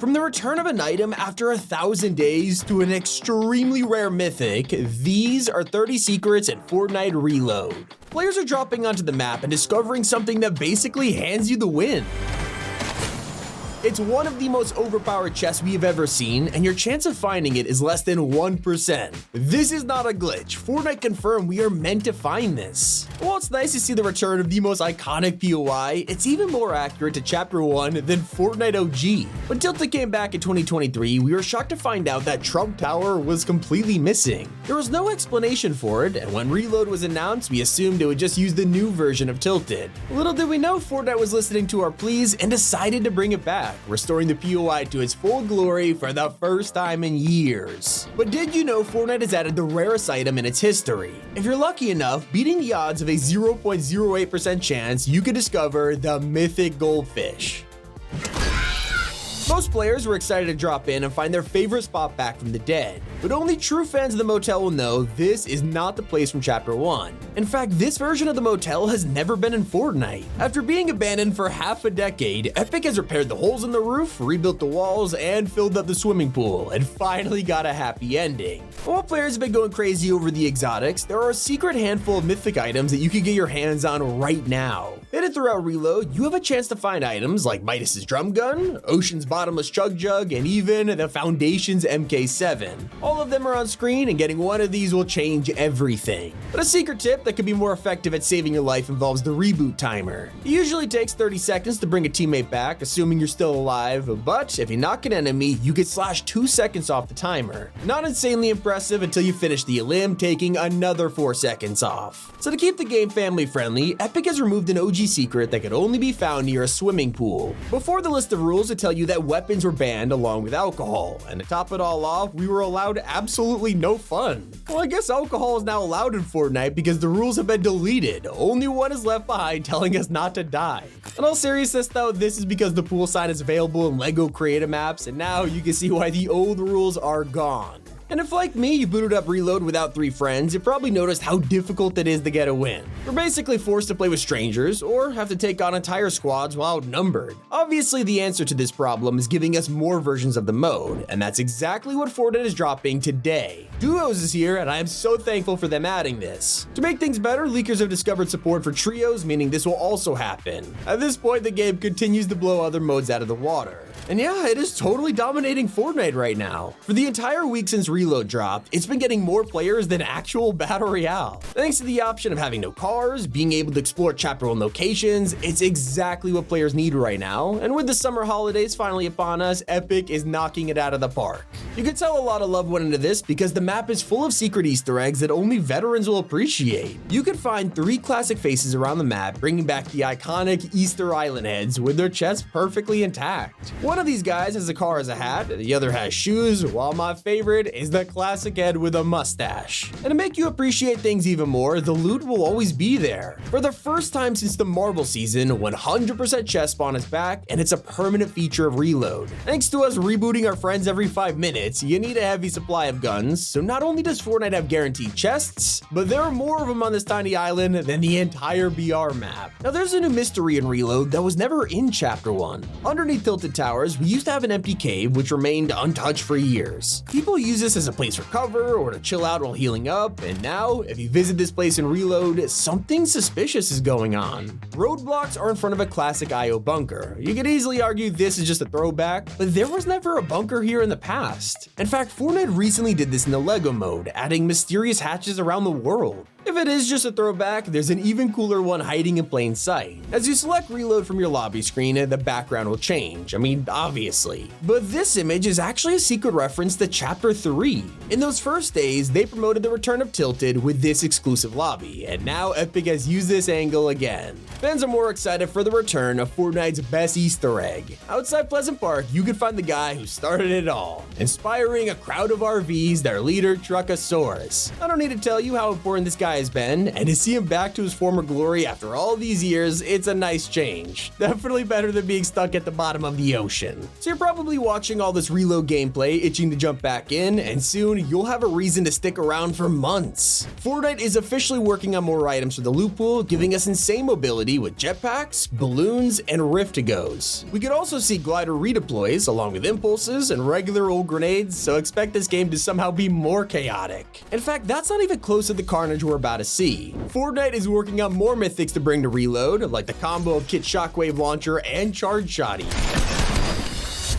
From the return of an item after 1,000 days to an extremely rare mythic, these are 30 secrets in Fortnite Reload. Players are dropping onto the map and discovering something that basically hands you the win. It's one of the most overpowered chests we have ever seen, and your chance of finding it is less than 1%. This is not a glitch. Fortnite confirmed we are meant to find this. While it's nice to see the return of the most iconic POI, it's even more accurate to Chapter 1 than Fortnite OG. When Tilted came back in 2023, we were shocked to find out that Trump Tower was completely missing. There was no explanation for it, and when Reload was announced, we assumed it would just use the new version of Tilted. Little did we know Fortnite was listening to our pleas and decided to bring it back, restoring the POI to its full glory for the first time in years. But did you know Fortnite has added the rarest item in its history? If you're lucky enough, beating the odds of a 0.08% chance, you could discover the mythic goldfish. Most players were excited to drop in and find their favorite spot back from the dead, but only true fans of the motel will know this is not the place from Chapter 1. In fact, this version of the motel has never been in Fortnite. After being abandoned for half a decade, Epic has repaired the holes in the roof, rebuilt the walls, and filled up the swimming pool, and finally got a happy ending. While players have been going crazy over the exotics, there are a secret handful of mythic items that you can get your hands on right now. Hidden throughout Reload, you have a chance to find items like Midas's drum gun, Ocean's bottomless chug jug, and even the Foundation's MK7. All of them are on screen, and getting one of these will change everything. But a secret tip that could be more effective at saving your life involves the reboot timer. It usually takes 30 seconds to bring a teammate back, assuming you're still alive, but if you knock an enemy, you can slash 2 seconds off the timer. Not insanely impressive until you finish the elim, taking another 4 seconds off. So to keep the game family friendly, Epic has removed an OG secret that could only be found near a swimming pool. Before the list of rules to tell you that weapons were banned along with alcohol, and to top it all off, we were allowed absolutely no fun. Well, I guess alcohol is now allowed in Fortnite because the rules have been deleted. Only one is left behind telling us not to die. In all seriousness though, this is because the pool sign is available in LEGO Creative Maps, and now you can see why the old rules are gone. And if, like me, you booted up Reload without 3 friends, you probably noticed how difficult it is to get a win. We're basically forced to play with strangers, or have to take on entire squads while outnumbered. Obviously, the answer to this problem is giving us more versions of the mode, and that's exactly what Fortnite is dropping today. Duos is here, and I am so thankful for them adding this. To make things better, leakers have discovered support for trios, meaning this will also happen. At this point, the game continues to blow other modes out of the water. And yeah, it is totally dominating Fortnite right now. For the entire week since Reload dropped, it's been getting more players than actual Battle Royale. Thanks to the option of having no cars, being able to explore Chapter 1 locations, it's exactly what players need right now. And with the summer holidays finally upon us, Epic is knocking it out of the park. You can tell a lot of love went into this because the map is full of secret Easter eggs that only veterans will appreciate. You can find 3 classic faces around the map, bringing back the iconic Easter Island heads with their chests perfectly intact. One of these guys has a car as a hat, the other has shoes, while my favorite is the classic head with a mustache. And to make you appreciate things even more, the loot will always be there. For the first time since the Marble season, 100% chest spawn is back, and it's a permanent feature of Reload. Thanks to us rebooting our friends every 5 minutes, you need a heavy supply of guns, so not only does Fortnite have guaranteed chests, but there are more of them on this tiny island than the entire BR map. Now there's a new mystery in Reload that was never in Chapter 1. Underneath Tilted Towers, we used to have an empty cave which remained untouched for years. People use this as a place for cover or to chill out while healing up, and now, if you visit this place in Reload, something suspicious is going on. Roadblocks are in front of a classic IO bunker. You could easily argue this is just a throwback, but there was never a bunker here in the past. In fact, Fortnite recently did this in the LEGO mode, adding mysterious hatches around the world. If it is just a throwback, there's an even cooler one hiding in plain sight. As you select Reload from your lobby screen, the background will change. I mean, obviously. But this image is actually a secret reference to Chapter 3. In those first days, they promoted the return of Tilted with this exclusive lobby, and now Epic has used this angle again. Fans are more excited for the return of Fortnite's best Easter egg. Outside Pleasant Park, you can find the guy who started it all, inspiring a crowd of RVs, their leader, Truckosaurus. I don't need to tell you how important this guy guy has been, and to see him back to his former glory after all these years, it's a nice change. Definitely better than being stuck at the bottom of the ocean. So you're probably watching all this reload gameplay, itching to jump back in, and soon you'll have a reason to stick around for months. Fortnite is officially working on more items for the loot pool, giving us insane mobility with jetpacks, balloons, and rift-to-goes. We could also see glider redeploys along with impulses and regular old grenades, so expect this game to somehow be more chaotic. In fact, that's not even close to the carnage we're about to see. Fortnite is working on more mythics to bring to Reload, like the combo of Kit Shockwave Launcher and Charge Shotty.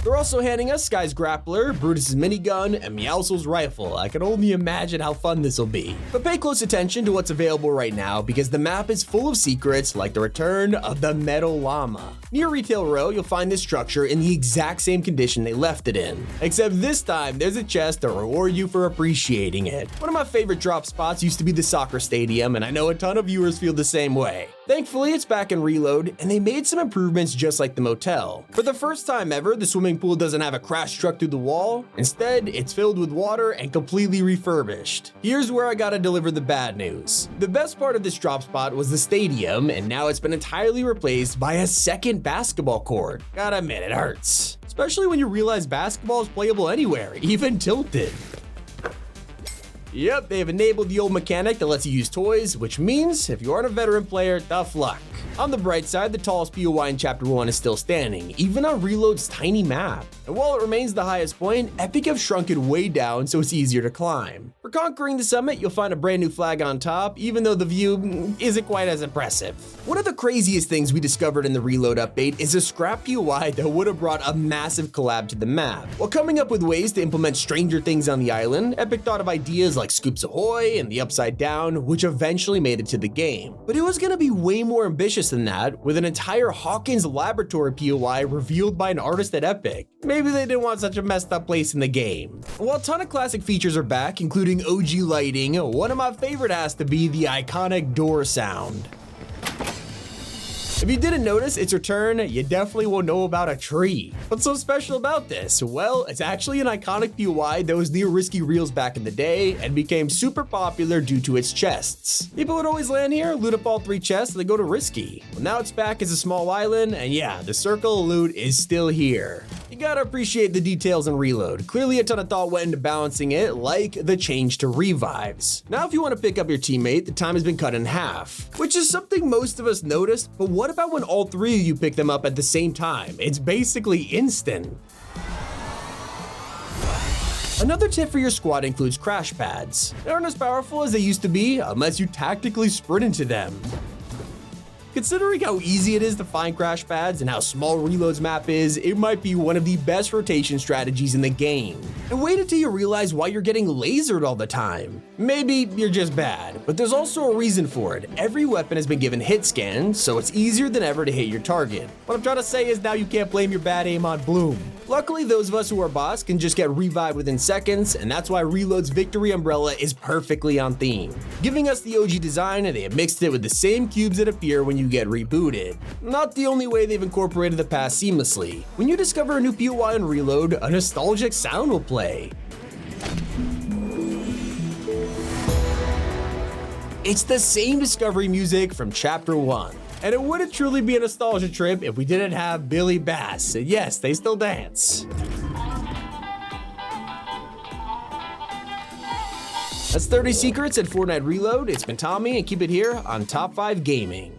They're also handing us Sky's Grappler, Brutus's Minigun, and Meowscles' Rifle. I can only imagine how fun this will be. But pay close attention to what's available right now, because the map is full of secrets like the return of the Metal Llama. Near Retail Row, you'll find this structure in the exact same condition they left it in. Except this time, there's a chest to reward you for appreciating it. One of my favorite drop spots used to be the soccer stadium, and I know a ton of viewers feel the same way. Thankfully, it's back in Reload, and they made some improvements just like the motel. For the first time ever, the swimming pool doesn't have a crash truck through the wall. Instead, it's filled with water and completely refurbished. Here's where I gotta deliver the bad news. The best part of this drop spot was the stadium, and now it's been entirely replaced by a second basketball court. Gotta admit, it hurts. Especially when you realize basketball is playable anywhere, even tilted. Yep, they have enabled the old mechanic that lets you use toys, which means if you aren't a veteran player, tough luck. On the bright side, the tallest POI in Chapter 1 is still standing, even on Reload's tiny map. And while it remains the highest point, Epic have shrunk it way down so it's easier to climb. For conquering the summit, you'll find a brand new flag on top, even though the view isn't quite as impressive. One of the craziest things we discovered in the Reload update is a scrap POI that would have brought a massive collab to the map. While coming up with ways to implement stranger things on the island, Epic thought of ideas like Scoops Ahoy and the Upside Down, which eventually made it to the game. But it was gonna be way more ambitious than that, with an entire Hawkins Laboratory POI revealed by an artist at Epic. Maybe they didn't want such a messed up place in the game. While a ton of classic features are back, including OG lighting, one of my favorite has to be the iconic door sound. If you didn't notice its return, you definitely will know about a tree. What's so special about this? Well, it's actually an iconic POI that was near Risky Reels back in the day and became super popular due to its chests. People would always land here, loot up all 3 chests, and then go to Risky. Well, now it's back as a small island, and yeah, the circle of loot is still here. You gotta appreciate the details in Reload. Clearly a ton of thought went into balancing it, like the change to revives. Now if you want to pick up your teammate, the time has been cut in half, which is something most of us noticed, but what about when all 3 of you pick them up at the same time? It's basically instant. Another tip for your squad includes crash pads. They aren't as powerful as they used to be unless you tactically sprint into them. Considering how easy it is to find crash pads and how small Reload's map is, it might be one of the best rotation strategies in the game. And wait until you realize why you're getting lasered all the time. Maybe you're just bad, but there's also a reason for it. Every weapon has been given hit scans, so it's easier than ever to hit your target. What I'm trying to say is now you can't blame your bad aim on Bloom. Luckily, those of us who are boss can just get revived within seconds, and that's why Reload's Victory Umbrella is perfectly on theme. Giving us the OG design, and they have mixed it with the same cubes that appear when you get rebooted. Not the only way they've incorporated the past seamlessly. When you discover a new POI in Reload, a nostalgic sound will play. It's the same discovery music from Chapter 1. And it wouldn't truly be a nostalgia trip if we didn't have Billy Bass. And yes, they still dance. That's 30 Secrets at Fortnite Reload. It's been Tommy, and keep it here on Top 5 Gaming.